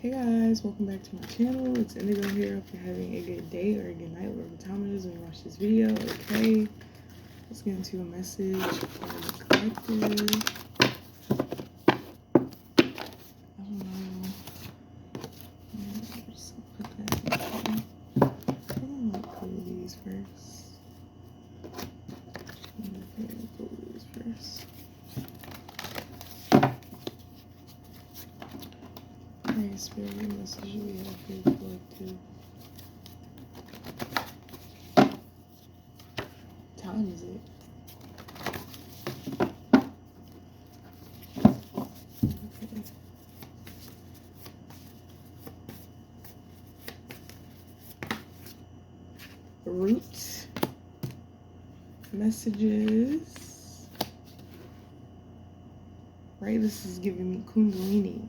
Hey guys, welcome back to my channel. It's Indigo here. Hope you're having a good day or a good night, whatever time it is when you watch this video. Okay, let's get into a message for the collective. I don't know. Just put that in here. I'm gonna pull these first. Pull these first. Hey, Spirit, what message do we have for the collective? What time is it? Okay. Root messages. Right, this is giving me Kundalini.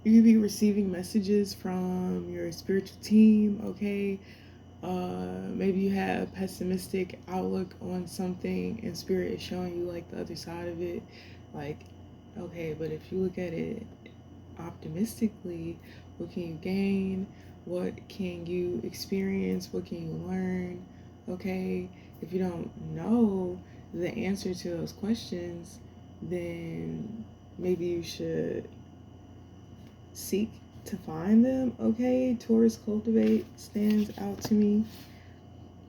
You could be receiving messages from your spiritual team, okay? Maybe you have a pessimistic outlook on something and spirit is showing you like the other side of it. Like, okay, but if you look at it optimistically, what can you gain? What can you experience? What can you learn? Okay, if you don't know the answer to those questions, then maybe you should seek to find them. Okay, Taurus cultivate stands out to me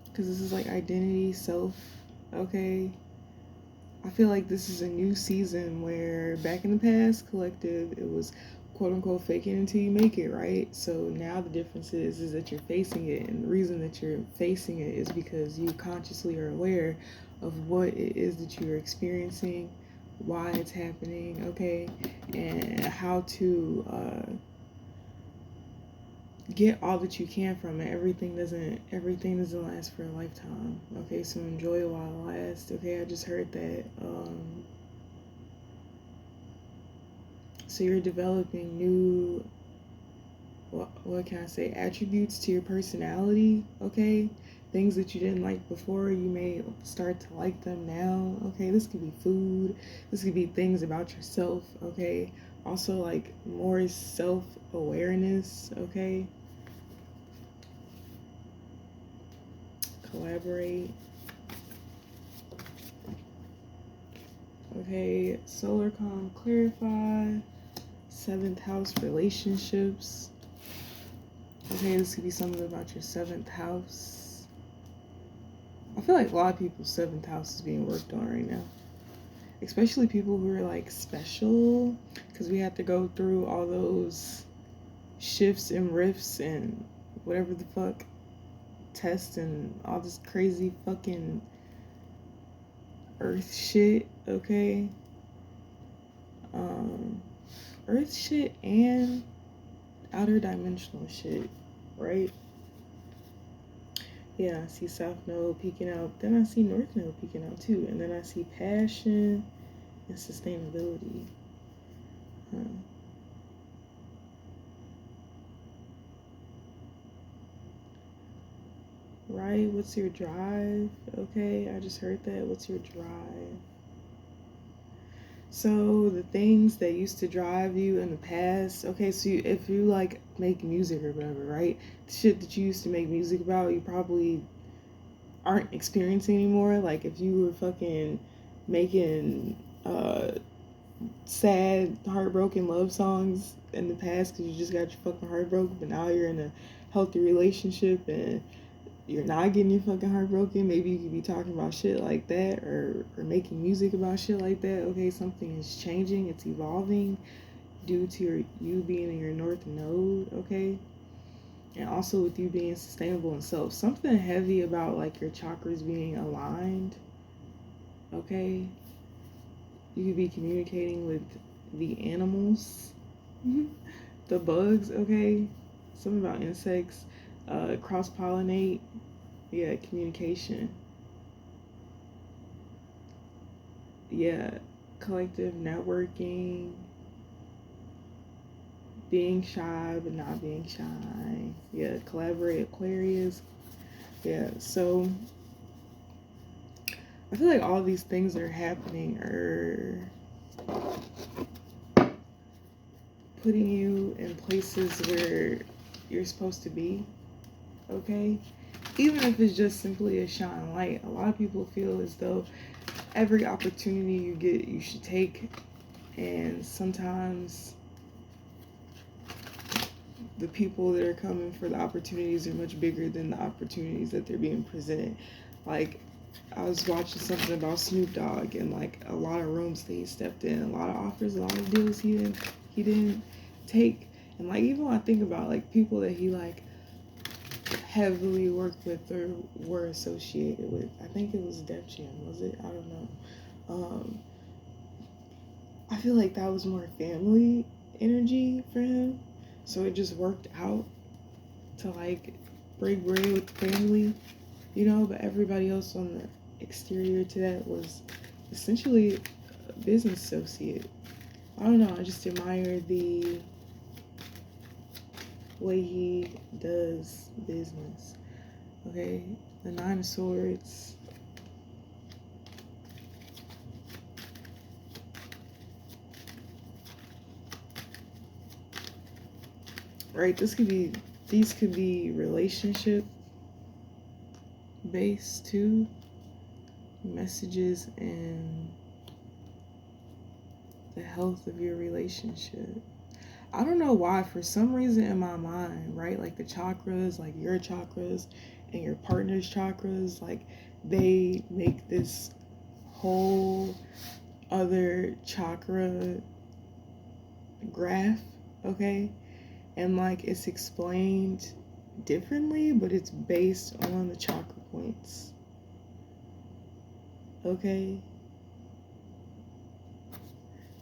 because this is like identity, self. Okay, I feel like this is a new season where back in the past, collective, it was quote unquote fake it until you make it, right? So now the difference is that you're facing it, and the reason that you're facing it is because you consciously are aware of what it is that you're experiencing, why it's happening, okay, and how to get all that you can from it. Everything doesn't last for a lifetime, okay? So enjoy it while it lasts, okay? I just heard that. So you're developing new, what can I say, attributes to your personality, okay? Things that you didn't like before, you may start to like them now, okay? This could be food, this could be things about yourself, okay? Also, like, more self-awareness, okay? Collaborate. Okay, solar calm, clarify. 7th house, relationships. Okay, this could be something about your 7th house. I feel like a lot of people's 7th house is being worked on right now. Especially people who are like special, because we have to go through all those shifts and rifts and whatever the fuck, tests and all this crazy fucking earth shit, okay? Earth shit and outer dimensional shit, right? Yeah, I see South Node peeking out. Then I see North Node peeking out too. And then I see passion and sustainability. Right? What's your drive? Okay, I just heard that. What's your drive? So the things that used to drive you in the past, okay, so if you like make music or whatever, right? The shit that you used to make music about, you probably aren't experiencing anymore. Like if you were fucking making sad, heartbroken love songs in the past because you just got your fucking heart broken, but now you're in a healthy relationship and you're not getting your fucking heart broken, maybe you could be talking about shit like that or making music about shit like that. Okay, something is changing, it's evolving due to you being in your North Node, okay? And also with you being sustainable in self. Something heavy about like your chakras being aligned, okay? You could be communicating with the animals, the bugs, okay? Something about insects, cross-pollinate, yeah, communication. Yeah, collective networking, being shy but not being shy. Yeah, collaborate, Aquarius. Yeah, so I feel like all these things are happening putting you in places where you're supposed to be, okay? Even if it's just simply a shine light. A lot of people feel as though every opportunity you get, you should take. And sometimes the people that are coming for the opportunities are much bigger than the opportunities that they're being presented. Like, I was watching something about Snoop Dogg and like a lot of rooms that he stepped in, a lot of offers, a lot of deals he didn't take. And like, even when I think about like people that he like heavily worked with or were associated with, I think it was Def Jam, was it? I don't know. I feel like that was more family energy for him, so it just worked out to like break bread with the family, you know. But everybody else on the exterior to that was essentially a business associate. I don't know, I just admire the way he does business. Okay, the Nine of Swords. Right, these could be relationship based too. Messages and the health of your relationship. I don't know why, for some reason in my mind, right, like the chakras, like your chakras and your partner's chakras, like they make this whole other chakra graph, okay? And like it's explained differently, but it's based on the chakra points, okay?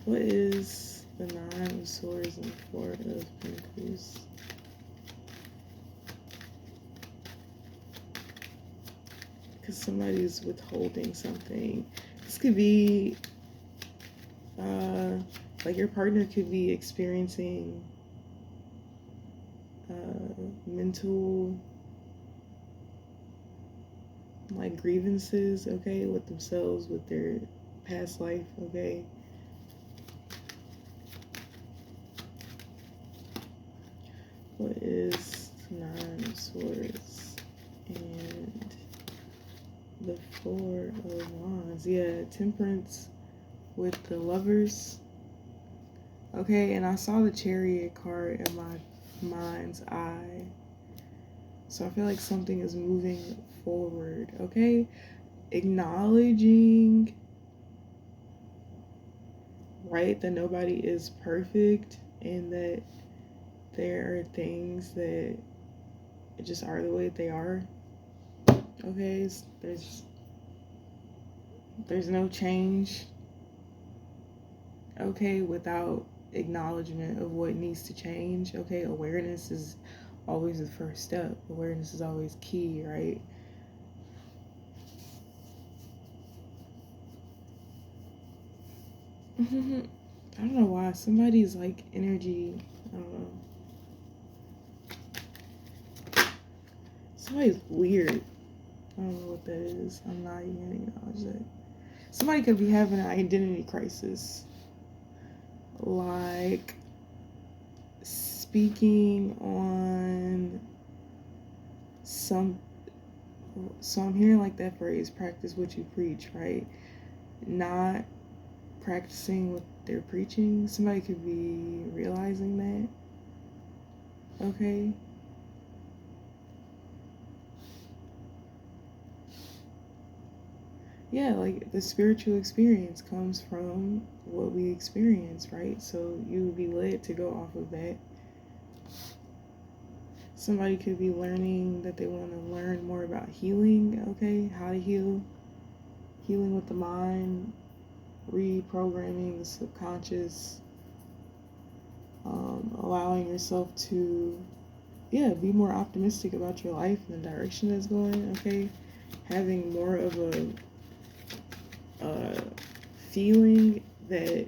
What is the Nine of Swords and Four of Pentacles? Because somebody's withholding something. This could be like your partner could be experiencing mental like grievances, okay, with themselves, with their past life, okay. What is Nine of Swords and the Four of Wands? Yeah, Temperance with the Lovers. Okay, and I saw the Chariot card in my mind's eye. So I feel like something is moving forward, okay? Acknowledging, right, that nobody is perfect and that there are things that just are the way they are. Okay, there's no change, okay, without acknowledgement of what needs to change. Okay, awareness is always the first step. Awareness is always key, right? I don't know why somebody's like energy, I don't know, somebody's weird. I don't know what that is. I'm not even gonna acknowledge that. Somebody could be having an identity crisis, like speaking on some, so I'm hearing like that phrase, practice what you preach, right? Not practicing what they're preaching. Somebody could be realizing that, okay? Yeah, like the spiritual experience comes from what we experience, right? So you would be led to go off of that. Somebody could be learning that they want to learn more about healing, okay? How to heal, healing with the mind, reprogramming the subconscious, allowing yourself to, yeah, be more optimistic about your life and the direction it's going, okay? Having more of a feeling that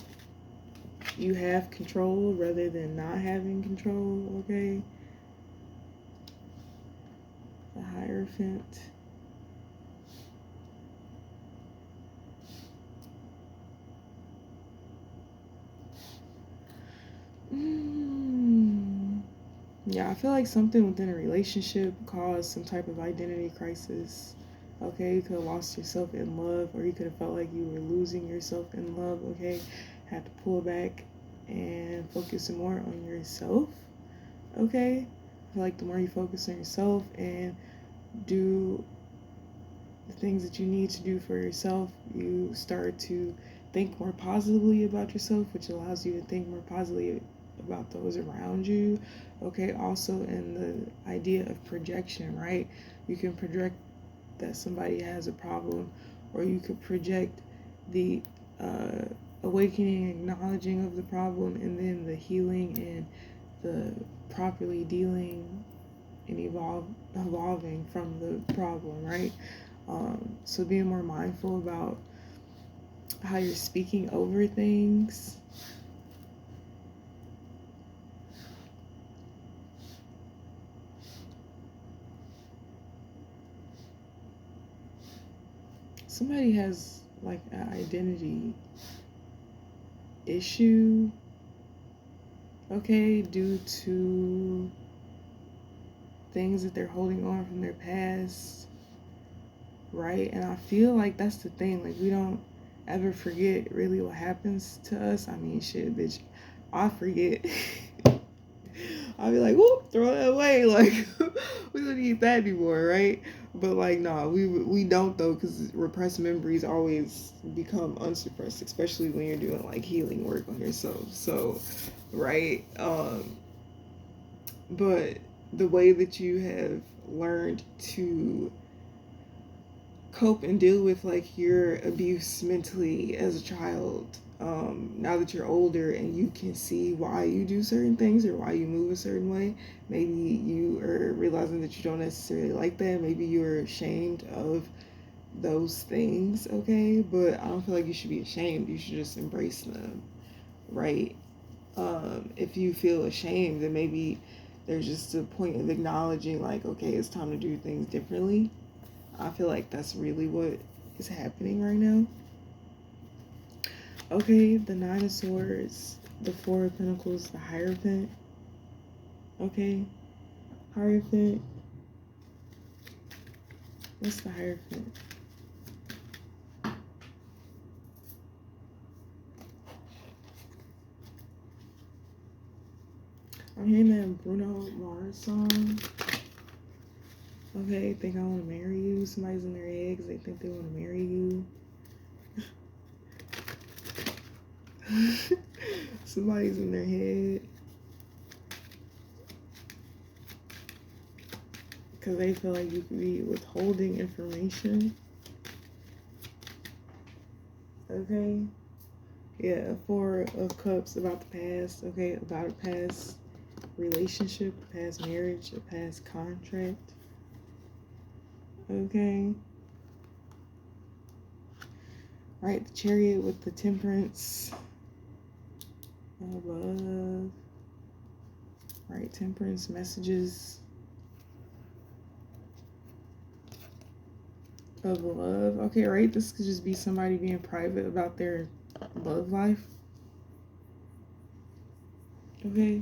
you have control rather than not having control, okay? The Hierophant. Yeah, I feel like something within a relationship caused some type of identity crisis. Okay, you could have lost yourself in love, or you could have felt like you were losing yourself in love. Okay, had to pull back and focus more on yourself. Okay, I feel like the more you focus on yourself and do the things that you need to do for yourself, you start to think more positively about yourself, which allows you to think more positively about those around you. Okay, also in the idea of projection, right? You can project that somebody has a problem, or you could project the uh, awakening, acknowledging of the problem, and then the healing and the properly dealing and evolving from the problem, right? So being more mindful about how you're speaking over things. Somebody has like an identity issue, okay, due to things that they're holding on from their past, right? And I feel like that's the thing, like we don't ever forget really what happens to us. I mean, shit, bitch, I forget. I'll be like, whoop, throw that away. Like, we don't need that anymore, right? But like, nah, we don't though, because repressed memories always become unsuppressed, especially when you're doing like healing work on yourself. So, right? But the way that you have learned to cope and deal with like your abuse mentally as a child, now that you're older and you can see why you do certain things or why you move a certain way, maybe you are realizing that you don't necessarily like that, maybe you're ashamed of those things, okay? But I don't feel like you should be ashamed, you should just embrace them, right? If you feel ashamed, then maybe there's just a point of acknowledging like, okay, it's time to do things differently. I feel like that's really what is happening right now. Okay, the Nine of Swords, the Four of Pentacles, the Hierophant. Okay, Hierophant. What's the Hierophant? I'm hearing that Bruno Mars song. Okay, think I want to marry you. Somebody's in their head because they think they want to marry you. Somebody's in their head because they feel like you could be withholding information. Okay. Yeah, Four of Cups about the past. Okay, about a past relationship, a past marriage, a past contract. Okay. Right, the Chariot with the Temperance above. Right, Temperance messages of love. Okay, right, this could just be somebody being private about their love life. Okay.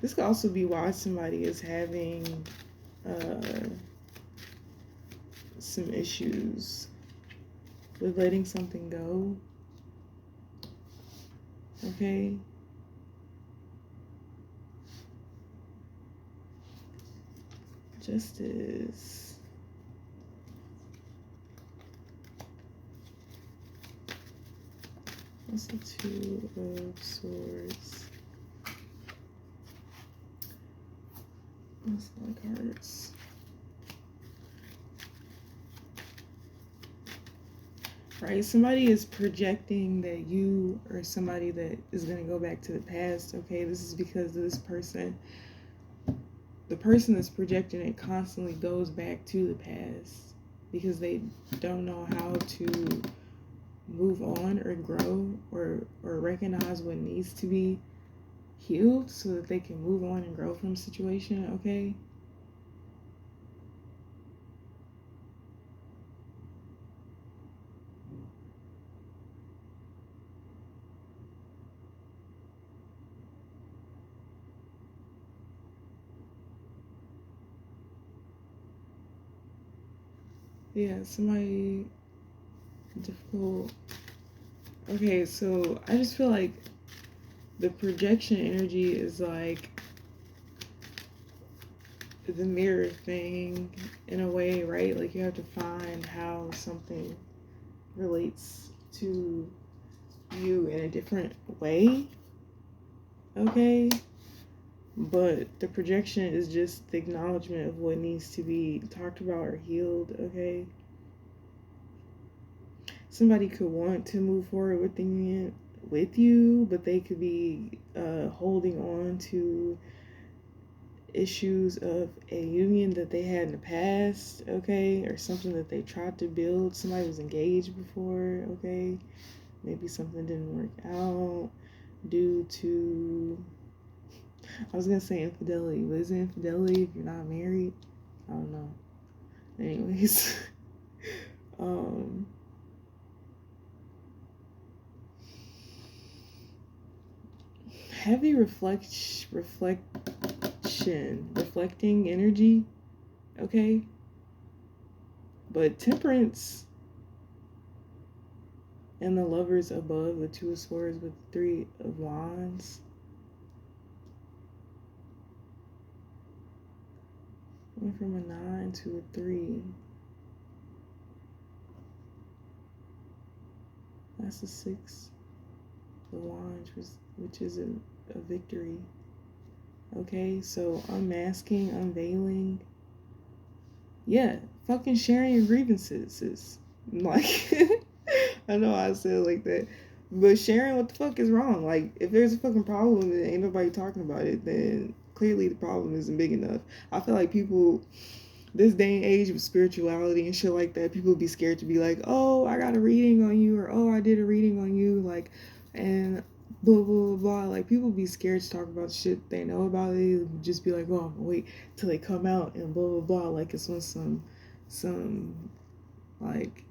This could also be why somebody is having some issues with letting something go. Okay. Justice. What's the Two of Swords? What's the cards? Right, somebody is projecting that you are somebody that is going to go back to the past. Okay, this is because this person, the person that's projecting it constantly goes back to the past because they don't know how to move on or grow or recognize what needs to be healed so that they can move on and grow from the situation. Okay. Yeah, somebody difficult. Okay, so I just feel like the projection energy is like the mirror thing in a way, right? Like you have to find how something relates to you in a different way, okay? But the projection is just the acknowledgement of what needs to be talked about or healed, okay? Somebody could want to move forward with the union with you, but they could be holding on to issues of a union that they had in the past, okay, or something that they tried to build. Somebody was engaged before, okay, maybe something didn't work out due to, I was gonna say infidelity, but is it infidelity if you're not married? I don't know. Anyways, um, heavy reflecting energy, okay, but temperance and the lovers above, the two of swords with the three of wands. Went from a 9 to a 3. That's a 6. The wands, which is a victory. Okay, so unmasking, unveiling. Yeah, fucking sharing your grievances is like, I know I said it like that, but sharing what the fuck is wrong. Like, if there's a fucking problem and ain't nobody talking about it, then clearly the problem isn't big enough. I feel like people, this day and age with spirituality and shit like that, people be scared to be like, oh, I got a reading on you, or oh, I did a reading on you, like, and blah blah blah. Like, people be scared to talk about shit they know about it. Just be like, oh, wait till they come out and blah blah blah. Like it's on some like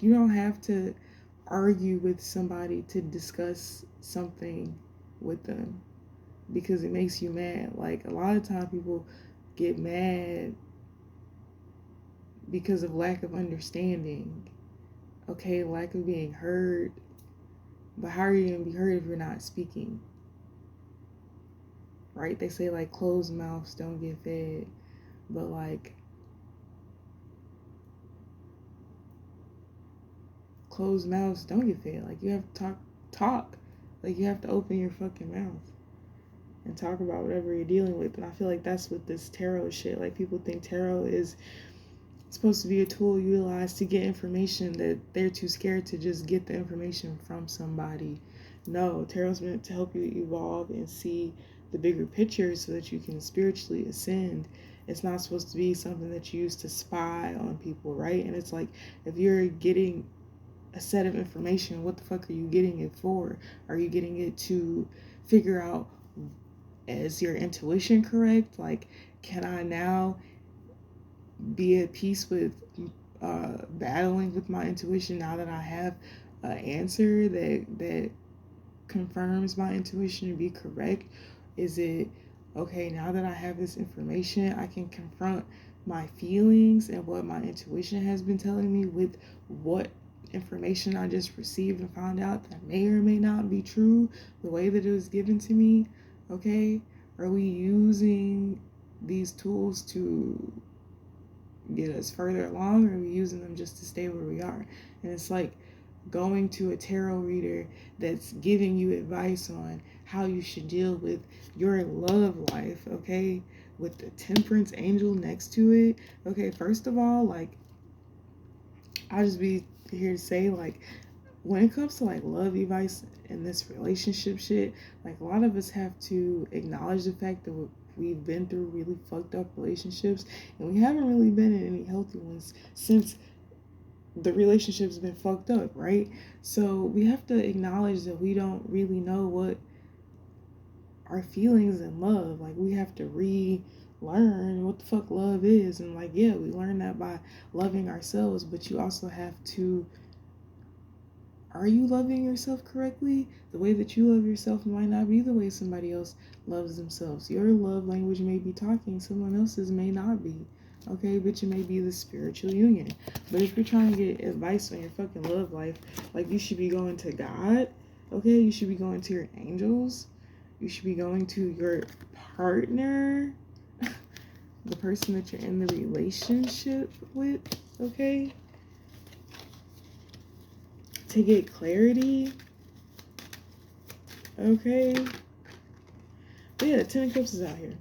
you don't have to argue with somebody to discuss something with them because it makes you mad. Like a lot of times people get mad because of lack of understanding, okay, lack of being heard. But how are you going to be heard if you're not speaking? Right? They say like closed mouths don't get fed, but like closed mouths don't get fed. Like you have to talk. Like you have to open your fucking mouth and talk about whatever you're dealing with. And I feel like that's what this tarot shit. Like people think tarot is supposed to be a tool utilized to get information that they're too scared to just get the information from somebody. No, tarot's meant to help you evolve and see the bigger picture so that you can spiritually ascend. It's not supposed to be something that you use to spy on people, right? And it's like if you're getting a set of information, what the fuck are you getting it for? Are you getting it to figure out, is your intuition correct? Like, can I now be at peace with battling with my intuition now that I have an answer that confirms my intuition to be correct? Is it okay now that I have this information, I can confront my feelings and what my intuition has been telling me with what information I just received and found out that may or may not be true the way that it was given to me? Okay, are we using these tools to get us further along, or are we using them just to stay where we are? And it's like going to a tarot reader that's giving you advice on how you should deal with your love life, okay, with the temperance angel next to it. Okay, first of all, like, I'll just be here to say, like, when it comes to like love advice and this relationship shit, like a lot of us have to acknowledge the fact that we've been through really fucked up relationships and we haven't really been in any healthy ones since the relationship's been fucked up, right? So we have to acknowledge that we don't really know what our feelings in love, like we have to relearn what the fuck love is. And like, yeah, we learn that by loving ourselves, but you also have to, are you loving yourself correctly? The way that you love yourself might not be the way somebody else loves themselves. Your love language may be talking, someone else's may not be. Okay, bitch, it may be the spiritual union. But if you're trying to get advice on your fucking love life, like, you should be going to God. Okay, you should be going to your angels. You should be going to your partner, the person that you're in the relationship with. Okay, to get clarity. Okay, but yeah, 10 of Cups is out here.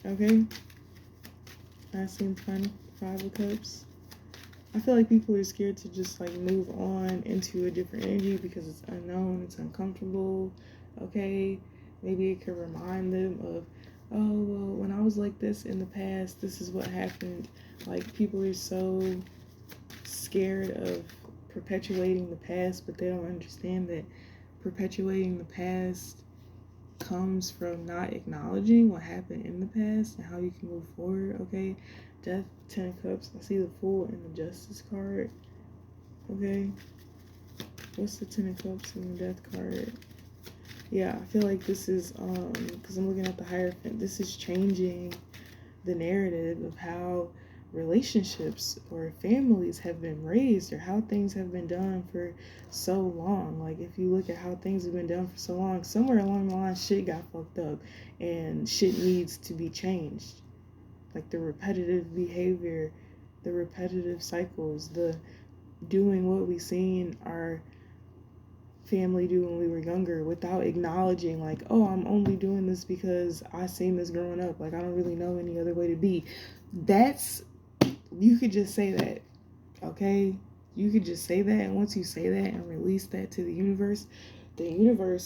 Okay, I seen 5 of Cups. I feel like people are scared to just like move on into a different energy because it's unknown, it's uncomfortable. Okay, maybe it could remind them of, oh well, when I was like this in the past, this is what happened. Like, people are so scared of perpetuating the past, but they don't understand that perpetuating the past comes from not acknowledging what happened in the past and how you can move forward. Okay, Death, 10 of Cups. I see the Fool and the Justice card. Okay, what's the 10 of Cups and the Death card? Yeah, I feel like this is because I'm looking at the Hierophant. This is changing the narrative of how relationships or families have been raised, or how things have been done for so long. Like, if you look at how things have been done for so long, somewhere along the line shit got fucked up and shit needs to be changed. Like, the repetitive behavior, the repetitive cycles, the doing what we seen our family do when we were younger without acknowledging, like, oh, I'm only doing this because I seen this growing up, like, I don't really know any other way to be. That's, you could just say that. Okay, you could just say that, and once you say that and release that to the universe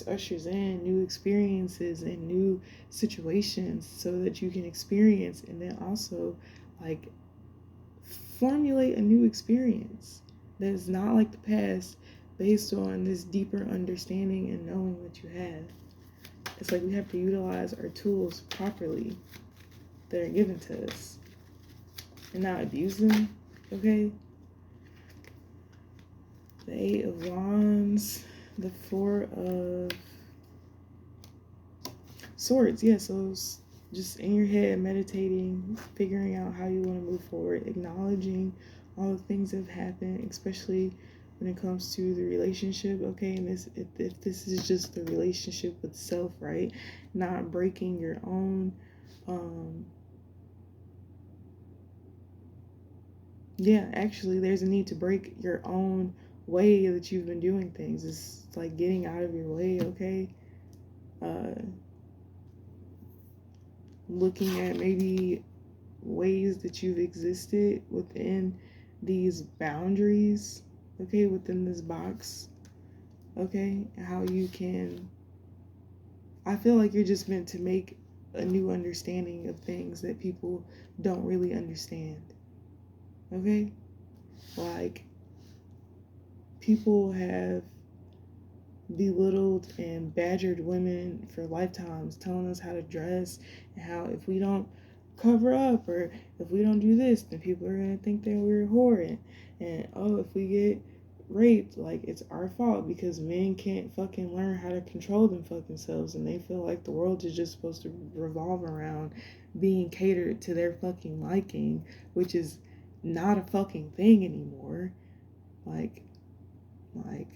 ushers in new experiences and new situations so that you can experience, and then also like formulate a new experience that is not like the past, based on this deeper understanding and knowing what you have. It's like we have to utilize our tools properly that are given to us and not abuse them. Okay, the 8 of Wands, the 4 of Swords. Yeah, so just in your head, meditating, figuring out how you want to move forward, acknowledging all the things that have happened, especially when it comes to the relationship. Okay, and this, if this is just the relationship with self, right? Not breaking your own actually there's a need to break your own way that you've been doing things. It's like getting out of your way. Okay, looking at maybe ways that you've existed within these boundaries, okay, within this box, okay, how you can, I feel like you're just meant to make a new understanding of things that people don't really understand. Okay, like, people have belittled and badgered women for lifetimes, telling us how to dress and how if we don't cover up or if we don't do this, then people are gonna think that we're a whore, and oh, if we get raped, like, it's our fault because men can't fucking learn how to control them fucking selves, and they feel like the world is just supposed to revolve around being catered to their fucking liking, which is not a fucking thing anymore. like like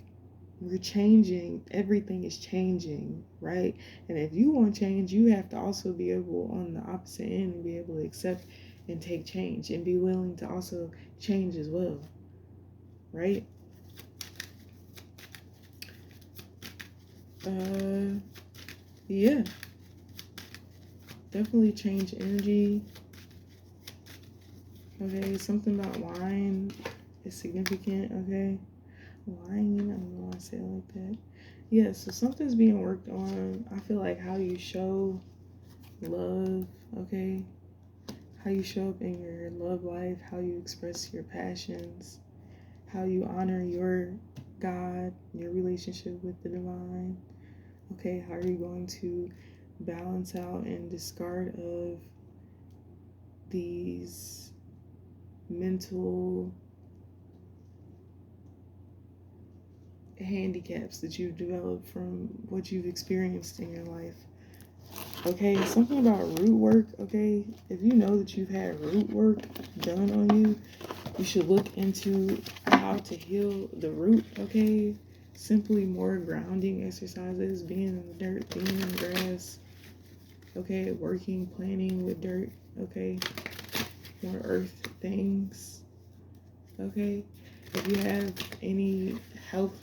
we're changing, everything is changing, right? And if you want change, you have to also be able on the opposite end and be able to accept and take change and be willing to also change as well, right? Yeah, definitely change energy. Okay, something about wine is significant. Okay, wine, I don't know why I say it like that. Yeah, so something's being worked on. I feel like how you show love, okay, how you show up in your love life, how you express your passions, how you honor your God, your relationship with the divine. Okay, how are you going to balance out and discard of these mental handicaps that you've developed from what you've experienced in your life? Okay, something about root work. Okay, if you know that you've had root work done on you, you should look into how to heal the root. Okay, simply more grounding exercises, being in the dirt, being in the grass. Okay, working, planning with dirt. Okay, more earth things. Okay, if you have any health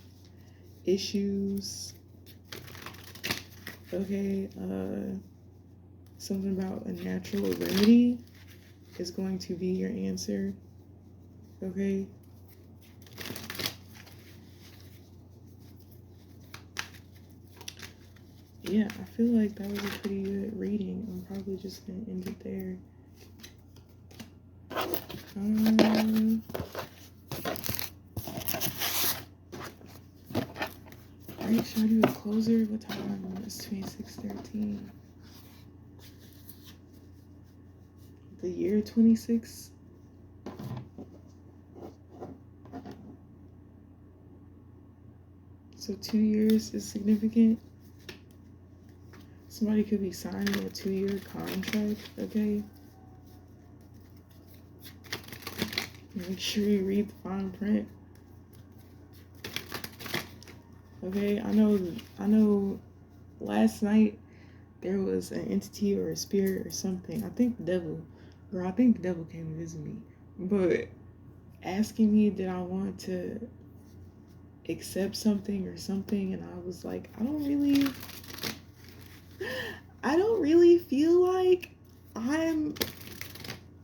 issues, okay, something about a natural remedy is going to be your answer. Okay. Yeah, I feel like that was a pretty good reading. I'm probably just gonna end it there. Alright, should I do a closer? What time? It's 26:13. The year 26. So 2 years is significant. Somebody could be signing a 2-year contract, okay? Make sure you read the fine print. Okay, I know last night there was an entity or a spirit or something. I think the devil. Girl, I think the devil came to visit me. But asking me did I want to accept something or something, and I was like, I don't really feel like I'm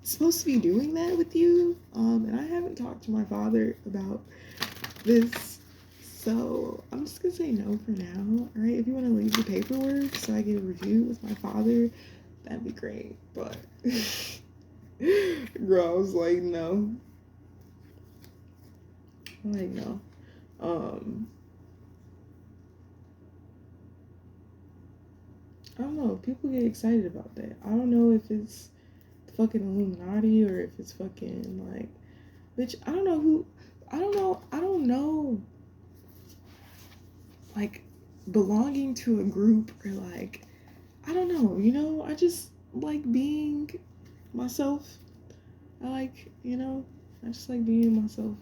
supposed to be doing that with you. And I haven't talked to my father about this, so I'm just gonna say no for now. All right, if you want to leave the paperwork so I get a review with my father, that'd be great. But girl, I was like, no. Like, no. I don't know. People get excited about that. I don't know if it's fucking Illuminati or if it's fucking like, bitch. I don't know who. I don't know. I don't know. Like, belonging to a group or like, I don't know. You know, I just like being myself. I just like being myself.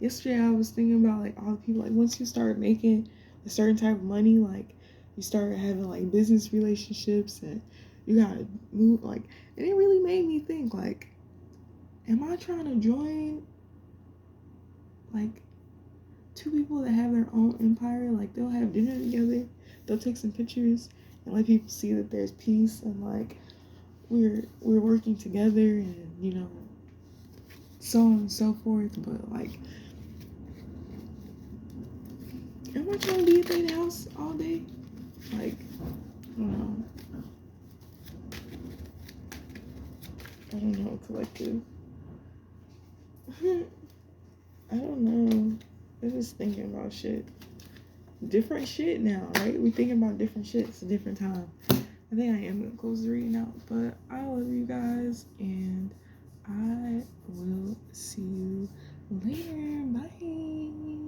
Yesterday I was thinking about like all the people, like once you start making a certain type of money, like you start having like business relationships and you gotta move, like, and it really made me think, like, am I trying to join like two people that have their own empire? Like they'll have dinner together, they'll take some pictures and let people see that there's peace and like we're working together and so on and so forth. But like, am I trying to be at their house all day? Like, I don't know. I don't know, collective. I don't know. I'm just thinking about shit. Different shit now, right? We thinking about different shit. It's a different time. I think I am gonna close the reading out, but I love you guys, and I will see you later. Bye.